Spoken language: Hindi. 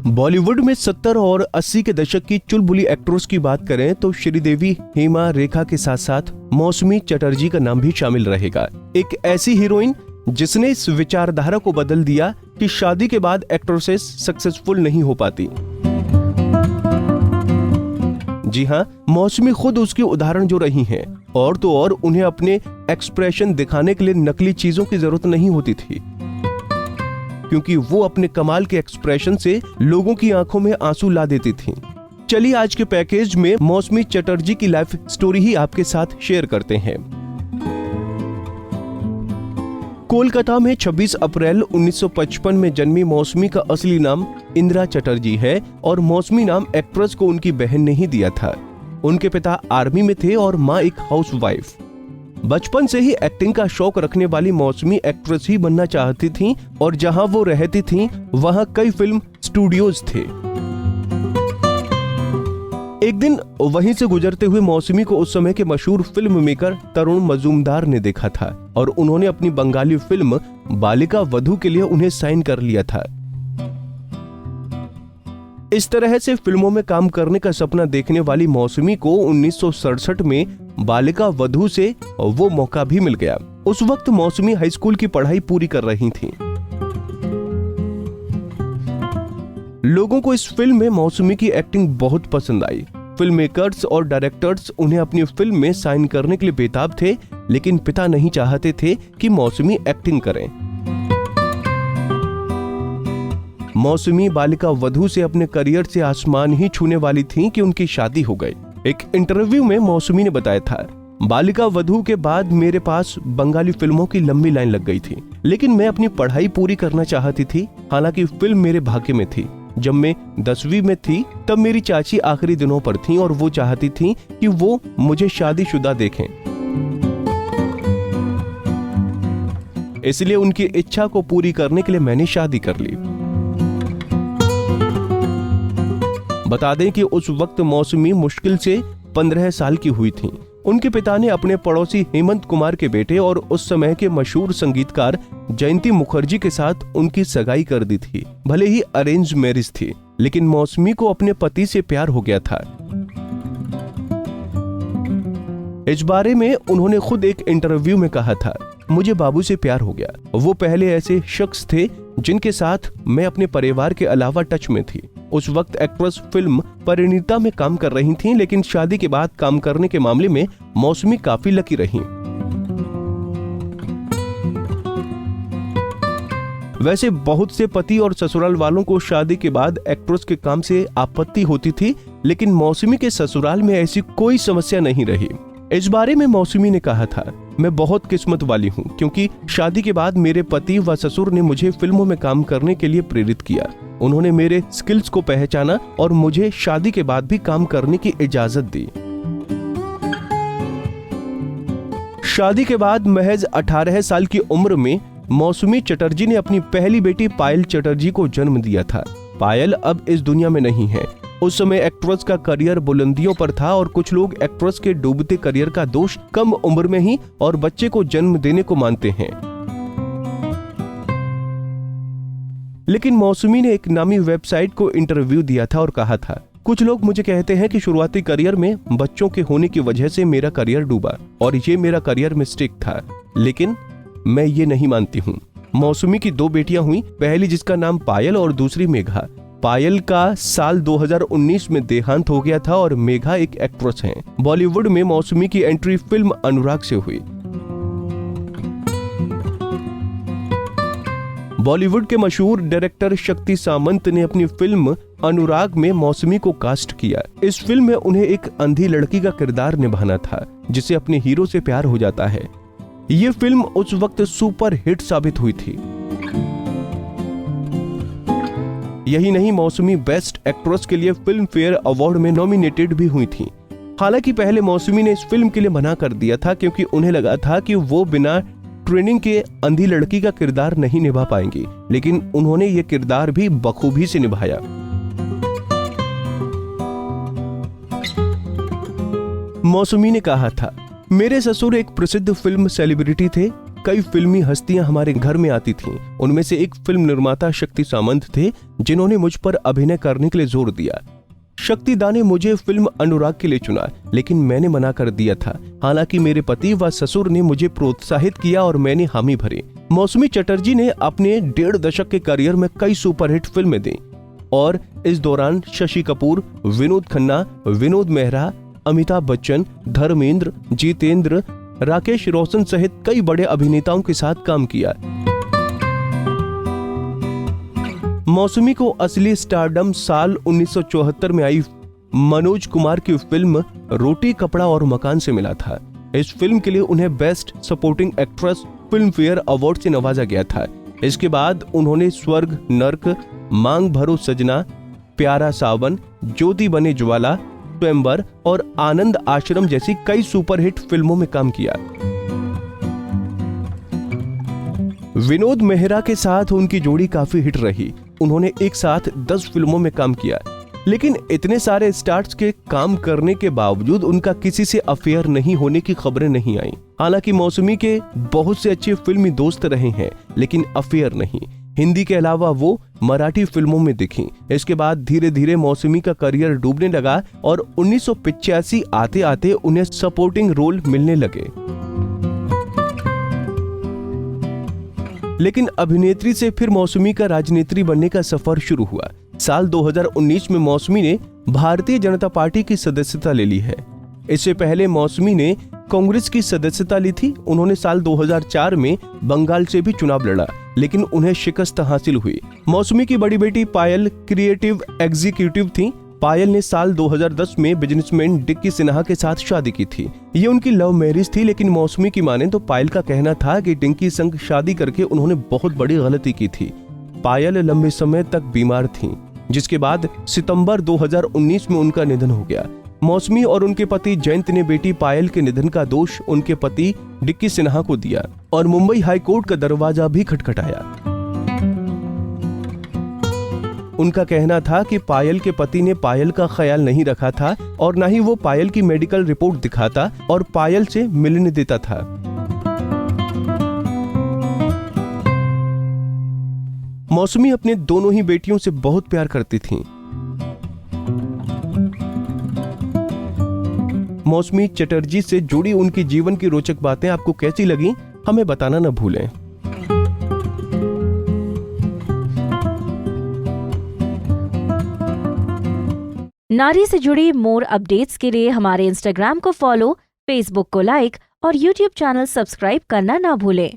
बॉलीवुड में 70 और 80 के दशक की चुलबुली एक्ट्रेस की बात करें तो श्रीदेवी, हेमा, रेखा के साथ साथ मौसमी चटर्जी का नाम भी शामिल रहेगा। एक ऐसी हीरोइन जिसने इस विचारधारा को बदल दिया कि शादी के बाद एक्ट्रेसेस सक्सेसफुल नहीं हो पाती। जी हाँ, मौसमी खुद उसकी उदाहरण जो रही हैं। और तो और उन्हें अपने एक्सप्रेशन दिखाने के लिए नकली चीजों की जरूरत नहीं होती थी, क्योंकि वो अपने कमाल के एक्सप्रेशन से लोगों की आंखों में आंसू ला देती थीं। चलिए आज के पैकेज में मौसमी चटर्जी की लाइफ स्टोरी ही आपके साथ शेयर करते हैं। कोलकाता में 26 अप्रैल 1955 में जन्मी मौसमी का असली नाम इंदिरा चटर्जी है और मौसमी नाम एक्ट्रेस को उनकी बहन ने ही दिया था। उनके पिता आर्मी में थे और माँ एक हाउसवाइफ। बचपन से ही एक्टिंग का शौक रखने वाली मौसमी एक्ट्रेस ही बनना चाहती थीं और जहां वो रहती थीं वहां कई फिल्म स्टूडियोज थे। एक दिन वहीं से गुजरते हुए मौसमी को उस समय के मशहूर फिल्म मेकर तरुण मजूमदार ने देखा था और उन्होंने अपनी बंगाली फिल्म बालिका वधू के लिए उन्हें साइन कर लिया था। इस तरह से फिल्मों में काम करने का सपना देखने वाली मौसमी को 1967 में बालिका वधू से वो मौका भी मिल गया। उस वक्त मौसमी हाई स्कूल की पढ़ाई पूरी कर रही थीं। लोगों को इस फिल्म में मौसमी की एक्टिंग बहुत पसंद आई। फिल्म मेकर्स और डायरेक्टर्स उन्हें अपनी फिल्म में साइन करने के लिए बेताब थे, लेकिन पिता नहीं चाहते थे कि मौसमी एक्टिंग करें। मौसमी बालिका वधू से अपने करियर से आसमान ही छूने वाली थीं कि उनकी शादी हो गई। एक इंटरव्यू में मौसमी ने बताया था, बालिका वधू के बाद मेरे पास बंगाली फिल्मों की लंबी लाइन लग गई थी, लेकिन मैं अपनी पढ़ाई पूरी करना चाहती थी। हालांकि फिल्म मेरे भाग्य में थी। जब मैं 10वीं में थी तब मेरी चाची आखिरी दिनों पर थीं और वो चाहती थीं कि वो मुझे शादीशुदा देखें, इसलिए उनकी इच्छा को पूरी करने के लिए मैंने शादी कर ली। बता दें कि उस वक्त मौसमी मुश्किल से 15 साल की हुई थीं। उनके पिता ने अपने पड़ोसी हेमंत कुमार के बेटे और उस समय के मशहूर संगीतकार जयंती मुखर्जी के साथ उनकी सगाई कर दी थी। भले ही अरेंज मैरिज थी, लेकिन मौसमी को अपने पति से प्यार हो गया था। इस बारे में उन्होंने खुद एक इंटरव्यू में कहा था, मुझे बाबू से प्यार हो गया। वो पहले ऐसे शख्स थे जिनके साथ मैं अपने परिवार के अलावा टच में थी। उस वक्त एक्ट्रेस फिल्म परिणीता में काम कर रही थीं, लेकिन शादी के बाद काम करने के मामले में मौसमी काफी लकी रहीं। वैसे बहुत से पति और ससुराल वालों को शादी के बाद एक्ट्रेस के काम से आपत्ति होती थी, लेकिन मौसमी के ससुराल में ऐसी कोई समस्या नहीं रही। इस बारे में मौसमी ने कहा था, मैं बहुत किस्मत वाली हूँ, क्योंकि शादी के बाद मेरे पति व ससुर ने मुझे फिल्मों में काम करने के लिए प्रेरित किया। उन्होंने मेरे स्किल्स को पहचाना और मुझे शादी के बाद भी काम करने की इजाजत दी। शादी के बाद महज 18 साल की उम्र में मौसमी चटर्जी ने अपनी पहली बेटी पायल चटर्जी को जन्म दिया था। पायल अब इस दुनिया में नहीं है। उस समय एक्ट्रेस का करियर बुलंदियों पर था और कुछ लोग एक्ट्रेस के डूबते करियर का दोष कम उम्र में ही और बच्चे को जन्म देने को मानते हैं। लेकिन मौसमी ने एक नामी वेबसाइट को इंटरव्यू दिया था और कहा था, कुछ लोग मुझे कहते हैं कि शुरुआती करियर में बच्चों के होने की वजह से मेरा करियर डूबा और ये मेरा करियर मिस्टेक था, लेकिन मैं ये नहीं मानती हूँ। मौसमी की 2 बेटियां हुई, पहली जिसका नाम पायल और दूसरी मेघा। पायल का साल 2019 में देहांत हो गया था और मेघा एक एक्ट्रेस हैं। बॉलीवुड में मौसमी की एंट्री फिल्म अनुराग से हुई। बॉलीवुड के मशहूर डायरेक्टर शक्ति सामंत ने अपनी फिल्म अनुराग में मौसमी को कास्ट किया। इस फिल्म में उन्हें एक अंधी लड़की का किरदार निभाना था जिसे अपने हीरो से प्यार हो जाता है। ये फिल्म उस वक्त सुपर हिट साबित हुई थी। यही नहीं, मौसमी बेस्ट एक्ट्रेस के लिए फिल्म फेयर अवार्ड में नॉमिनेटेड भी हुई थी। हालांकि पहले मौसमी ने इस फिल्म के लिए मना कर दिया था, क्योंकि उन्हें लगा था कि वो बिना ट्रेनिंग के अंधी लड़की का किरदार नहीं निभा पाएंगी, लेकिन उन्होंने ये किरदार भी बखूबी से निभाया। मौसमी ने कहा था, मेरे ससुर एक प्रसिद्ध फिल्म सेलिब्रिटी थे। कई फिल्मी हस्तियां हमारे घर में आती थीं। उनमें से एक फिल्म निर्माता शक्ति सामंत थे, जिन्होंने मुझ पर अभिनय करने के लिए जोर दिया। शक्ति दा ने मुझे फिल्म अनुराग के लिए चुना, लेकिन मैंने मना कर दिया था। हालांकि मेरे पति व ससुर ने मुझे प्रोत्साहित किया और मैंने हामी भरी। मौसमी चटर्जी ने अपने 1.5 दशक के करियर में कई सुपरहिट फिल्में दी और इस दौरान शशि कपूर, विनोद खन्ना, विनोद मेहरा, अमिताभ बच्चन, धर्मेंद्र, जितेंद्र, राकेश रोशन सहित कई बड़े अभिनेताओं के साथ काम किया। मौसमी को असली स्टारडम साल 1974 में आई मनोज कुमार की फिल्म रोटी कपड़ा और मकान से मिला था। इस फिल्म के लिए उन्हें best supporting actress film fair award से नवाजा गया था। इसके बाद उन्होंने स्वर्ग, नर्क, मांग भरो सजना, प्यारा सावन, ज्योति बने ज्वाला, स्वयंवर और आनंद आश्रम जैसी कई सुपरहिट फिल्मों में काम किया। विनोद मेहरा के साथ उनकी जोड़ी काफी हिट रही। उन्होंने एक साथ 10 फिल्मों में काम किया, लेकिन इतने सारे स्टार्स के काम करने के बावजूद उनका किसी से अफेयर नहीं होने की खबरें नहीं आईं। हालांकि मौसमी के बहुत से अच्छे फिल्मी दोस्त रहे हैं, लेकिन अफेयर नहीं। हिंदी के अलावा वो मराठी फिल्मों में दिखीं। इसके बाद धीरे धीरे मौसमी का करियर डूबने लगा और 1985 आते आते उन्हें सपोर्टिंग रोल मिलने लगे। लेकिन अभिनेत्री से फिर मौसमी का राजनेत्री बनने का सफर शुरू हुआ। साल 2019 में मौसमी ने भारतीय जनता पार्टी की सदस्यता ले ली है। इससे पहले मौसमी ने कांग्रेस की सदस्यता ली थी। उन्होंने साल 2004 में बंगाल से भी चुनाव लड़ा, लेकिन उन्हें शिकस्त हासिल हुई। मौसमी की बड़ी बेटी पायल क्रिएटिव एग्जीक्यूटिव थी। पायल ने साल 2010 में बिजनेसमैन डिक्की सिन्हा के साथ शादी की थी। ये उनकी लव मैरिज थी, लेकिन मौसमी की माने तो पायल का कहना था कि डिक्की संग शादी करके उन्होंने बहुत बड़ी गलती की थी। पायल लंबे समय तक बीमार थीं, जिसके बाद सितंबर 2019 में उनका निधन हो गया। मौसमी और उनके पति जयंत ने बेटी पायल के निधन का दोष उनके पति डिक्की सिन्हा को दिया और मुंबई हाईकोर्ट का दरवाजा भी खटखटाया। उनका कहना था कि पायल के पति ने पायल का ख्याल नहीं रखा था और न ही वो पायल की मेडिकल रिपोर्ट दिखाता और पायल से मिलने देता था। मौसमी अपने दोनों ही बेटियों से बहुत प्यार करती थीं। मौसमी चटर्जी से जुड़ी उनकी जीवन की रोचक बातें आपको कैसी लगी, हमें बताना न भूलें। नारी से जुड़ी मोर अपडेट्स के लिए हमारे इंस्टाग्राम को फॉलो, फेसबुक को लाइक और यूट्यूब चैनल सब्सक्राइब करना ना भूलें।